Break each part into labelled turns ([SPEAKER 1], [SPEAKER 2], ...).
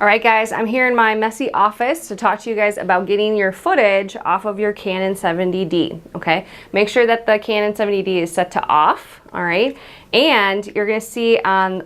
[SPEAKER 1] All right guys, I'm here in my messy office to talk to you guys about getting your footage off of your Canon 70D, okay? Make sure that the Canon 70D is set to off, all right? And you're gonna see on,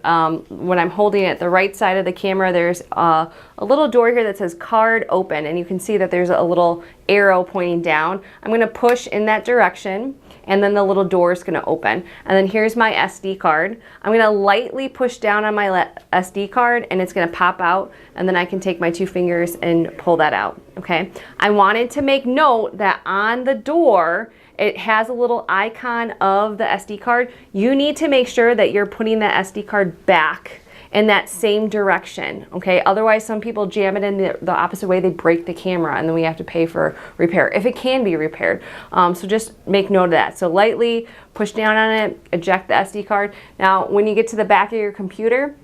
[SPEAKER 1] when I'm holding it, the right side of the camera, there's a little door here that says card open, and you can see that there's a little arrow pointing down. I'm gonna push in that direction, and then the little door is going to open. And then here's my SD card. I'm going to lightly push down on my SD card and it's going to pop out, and then I can take my 2 fingers and pull that out, okay? I wanted to make note that on the door, it has a little icon of the SD card. You need to make sure that you're putting the SD card back in that same direction, okay? Otherwise, some people jam it in the opposite way, they break the camera, and then we have to pay for repair, if it can be repaired. So just make note of that. So lightly push down on it, eject the SD card. Now, when you get to the back of your computer,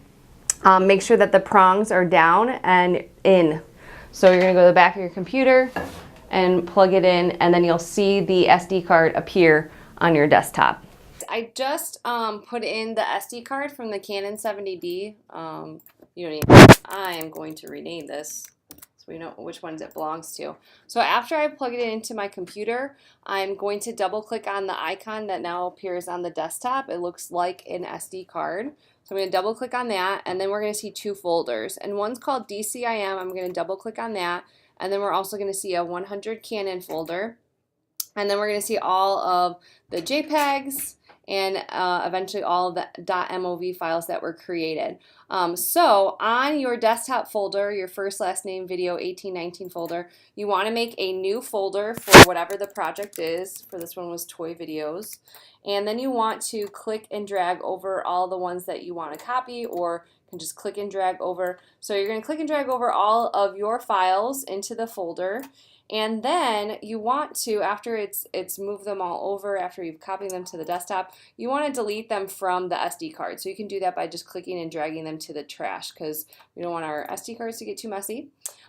[SPEAKER 1] make sure that the prongs are down and in. So you're gonna go to the back of your computer and plug it in, and then you'll see the SD card appear on your desktop. I just put in the SD card from the Canon 70D. I am going to rename this so we know which ones it belongs to. So after I plug it into my computer, I'm going to double click on the icon that now appears on the desktop. It looks like an SD card. So I'm going to double click on that, and then we're going to see 2 folders. And one's called DCIM. I'm going to double click on that. And then we're also going to see a 100 Canon folder. And then we're going to see all of the JPEGs, and eventually all of the .mov files that were created. So on your desktop folder, your first last name video 1819 folder, you want to make a new folder for whatever the project is. For this one was toy videos. And then you want to click and drag over all the ones that you want to copy, or you can just click and drag over. So you're going to click and drag over all of your files into the folder. And then you want to, after it's moved them all over, after you've copied them to the desktop, you want to delete them from the SD card. So you can do that by just clicking and dragging them to the trash, because we don't want our SD cards to get too messy.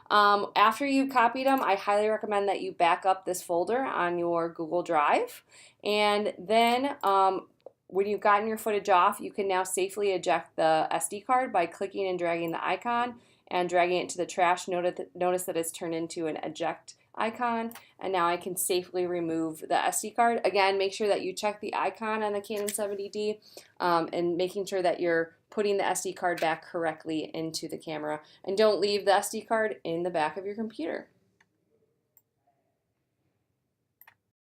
[SPEAKER 1] After you've copied them, I highly recommend that you back up this folder on your Google Drive. And then when you've gotten your footage off, you can now safely eject the SD card by clicking and dragging the icon and dragging it to the trash. Notice that it's turned into an eject icon, and now I can safely remove the SD card. Again, make sure that you check the icon on the Canon 70D and making sure that you're putting the SD card back correctly into the camera, and don't leave the SD card in the back of your computer.